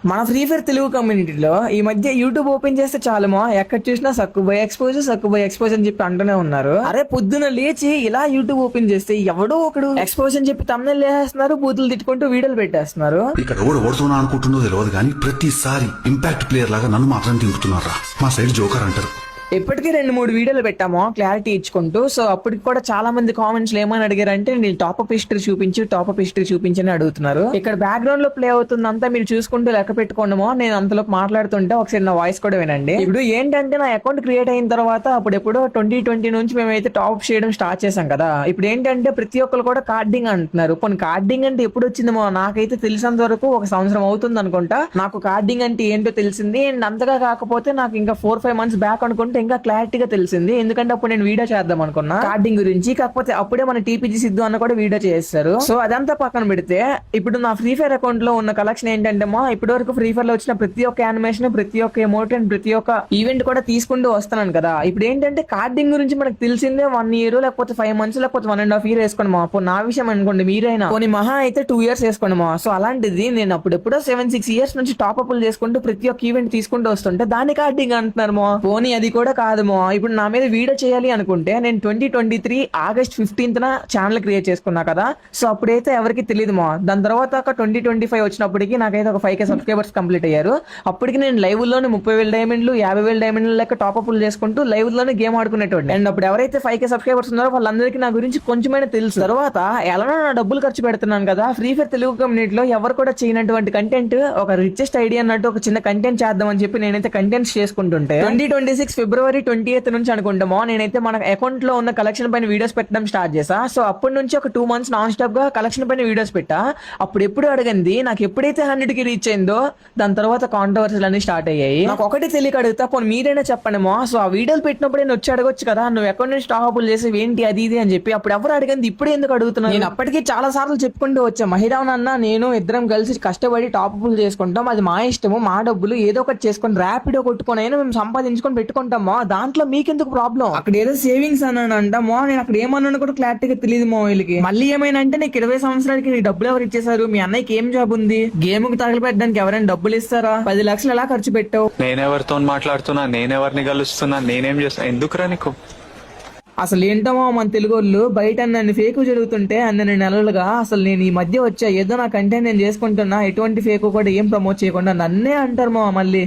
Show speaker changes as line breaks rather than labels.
మన free fire Telugu కమ్యూనిటీలో ఈ మధ్య యూట్యూబ్ ఓపెన్ చేస్తే చాలమో ఎక్కడ చూసినా సక్కుబోయ్ ఎక్స్పోజ్ అని చెప్పి అంటూనే ఉన్నారు. అరే పొద్దున లేచి ఇలా యూట్యూబ్ ఓపెన్ చేస్తే ఎవడో ఒకడు ఎక్స్పోజ్ అని చెప్పి తమ్ముళ్ళు వేసేస్తున్నారు, బూతులు తిట్టుకుంటూ వీడియోలు పెట్టేస్తున్నారు.
ఇక్కడ ఓడుతున్నా అనుకుంటుందో తెలియదు కానీ ప్రతిసారి ఇంపాక్ట్ ప్లేయర్ లాగా నన్ను మాత్రం తింటున్నారా. మా సైడ్ జోకర్ అంటారు.
ఇప్పటికీ 2-3 వీడియోలు పెట్టాము క్లారిటీ ఇచ్చుకుంటూ. సో అప్పటికి కూడా చాలా మంది కామెంట్స్ లో ఏమని అడిగారంటే నేను టాప్అప్ హిస్టరీ చూపించి అని అడుగుతున్నారు. ఇక్కడ బ్యాక్గ్రౌండ్ లో ప్లే అవుతుందంతా మీరు చూసుకుంటూ లెక్క పెట్టుకోండమో. నేను అంతలో మాట్లాడుతుంటే ఒకసారి నా వాయిస్ కూడా వినండి. ఇప్పుడు ఏంటంటే నా అకౌంట్ క్రియేట్ అయిన తర్వాత అప్పుడెప్పుడో 2020 నుంచి మేమైతే టాప్ చేయడం స్టార్ట్ చేసాం కదా. ఇప్పుడు ఏంటంటే ప్రతి ఒక్కరు కూడా కార్డింగ్ అంటున్నారు. కొన్ని కార్డింగ్ అంటే ఎప్పుడు వచ్చిందేమో నాకైతే తెలిసినంత వరకు 1 సంవత్సరం అవుతుంది అనుకుంటా నాకు కార్డింగ్ అంటే ఏంటో తెలిసింది. అండ్ అంతగా కాకపోతే నాకు ఇంకా 4-5 మంత్స్ బ్యాక్ అనుకుంటే ఇంకా క్లారిటీగా తెలిసింది. ఎందుకంటే అప్పుడు నేను వీడియో చేద్దాం అనుకున్నా కార్డింగ్ గురించి. కాకపోతే అప్పుడే మన టీపీజీ సిద్ధు అన్న కూడా వీడియో చేస్తారు. సో అదంతా పక్కన పెడితే ఇప్పుడు నా ఫ్రీ ఫైర్ అకౌంట్ లో ఉన్న కలెక్షన్ ఏంటంటే ఇప్పటి వరకు ఫ్రీ ఫైర్ లో వచ్చిన ప్రతి ఒక్క యానిమేషన్, ప్రతి ఒక్క ఎమోట్ అండ్ ప్రతి ఒక్క ఈవెంట్ కూడా తీసుకుంటూ వస్తున్నాను కదా. ఇప్పుడు ఏంటంటే కార్డింగ్ గురించి మనకు తెలిసిందే 1 year లేకపోతే 5 months లేకపోతే 1.5 years వేసుకోండి మా. నా విషయం అనుకోండి, మీరైనా పోనీ మహా అయితే 2 years వేసుకోండి మా. సో అలాంటిది నేను అప్పుడెప్పుడో 7-6 years నుంచి టాప్అప్లు చేసుకుంటూ ప్రతి ఒక్క ఈవెంట్ తీసుకుంటూ వస్తుంటే దాన్ని కార్డింగ్ అంటున్నారు మా. పోనీ అది కూడా కాదుమో. ఇప్పుడు నా మీద వీడియో చేయాలి అనుకుంటే నేను 2023 August 15th ఛానల్ క్రియేట్ చేసుకున్నా కదా. సో అప్పుడైతే ఎవరికి తెలియదు మా. దాని తర్వాత 2025 వచ్చినప్పటికి నాకైతే ఒక 5K సబ్స్క్రైబర్స్ కంప్లీట్ అయ్యారు. అప్పటికి నేను లైవ్ లోనే 30,000 డైమండ్లు 50,000 డైమండ్లు లెక్క టాప్అప్లు చేసుకుంటూ లైవ్ లోనే గేమ్ ఆడుకునేటోడి. అండ్ అప్పుడు ఎవరైతే 5K సబ్స్క్రైబర్స్ ఉన్నారో వాళ్ళందరికీ నా గురించి కొంచెమైనా తెలుసు. తర్వాత ఎలా నా డబ్బులు ఖర్చు పెడుతున్నాను కదా. ఫ్రీ ఫైర్ తెలుగు కమ్యూనిటీలో ఎవరు కూడా చేయనటువంటి కంటెంట్, ఒక రిచెస్ట్ ఐడియా అన్నట్టు ఒక చిన్న కంటెంట్ చేద్దాం అని చెప్పి నేనైతే కంటెంట్స్ చేసుకుంటుంటే 2026 February 28th నుంచి అనుకుంటామో నేనైతే మన అకౌంట్ లో ఉన్న కలెక్షన్ పైన వీడియోస్ పెట్టడం స్టార్ట్ చేసా. సో అప్పటి నుంచి ఒక 2 months నాన్ స్టాప్ గా కలెక్షన్ పైన వీడియోస్ పెట్టా. అప్పుడు ఎప్పుడు అడగంది నాకు ఎప్పుడైతే 100కి రీచ్ అయిందో దాని తర్వాత కాంట్రవర్సీలు అన్ని స్టార్ట్ అయ్యాయి. నాకు ఒకటి తెలియక అడుగుతా, పోనీ మీరైనా చెప్పండమో. సో ఆ వీడియోలు పెట్టినప్పుడు నేను వచ్చి అడగొచ్చు కదా, నువ్వు అకౌంట్ నుంచి టాప్అప్లు చేసి ఏంటి అది ఇది అని చెప్పి. అప్పుడు ఎవరు అడిగింది, ఇప్పుడు ఎందుకు అడుగుతున్నాను. నేను అప్పటికి చాలా సార్లు చెప్పుకుంటూ వచ్చా, మహిరావన్ అన్న నేను ఇద్దరం కలిసి కష్టపడి టాప్అప్లు చేసుకుంటాం, అది మా ఇష్టము, మా డబ్బులు ఏదో ఒకటి చేసుకొని ర్యాపిడో కొట్టుకొని అయినా మేము సంపాదించుకొని పెట్టుకుంటామో, దాంట్లో మీకెందుకు ప్రాబ్లం. అక్కడ ఏదో సేవింగ్స్ అన్నాను అంటామో, నేను అక్కడ ఏమన్నాను కూడా క్లారిటీగా తెలియదు మా వీళ్ళకి. మళ్ళీ ఏమైనా అంటే నీకు 20 సంవత్సరాలకి నీ డబ్బులు ఎవరు ఇచ్చేసారు, మీ అన్నయ్యకి ఏం జాబ్ ఉంది, గేమ్ కు తగలపెట్టడానికి ఎవరైనా డబ్బులు ఇస్తారా, 10 లక్షలు ఎలా ఖర్చు పెట్టావు,
నేనెవరితో మాట్లాడుతున్నా, నేనెవరిని కలుస్తున్నా, నేనేం చేస్తా, ఎందుకురా నీకు.
అసలు ఏంటమో మన తెలుగు వాళ్ళు బయట నన్ను ఫేక్ జరుగుతుంటే అన్ని నెలలుగా అసలు నేను ఈ మధ్య వచ్చా ఏదో నా కంటెంట్ నేను చేసుకుంటున్నా, ఎటువంటి ఫేక్ కూడా ఏం ప్రమోట్ చేయకుండా నన్నే అంటారు మా. మళ్ళీ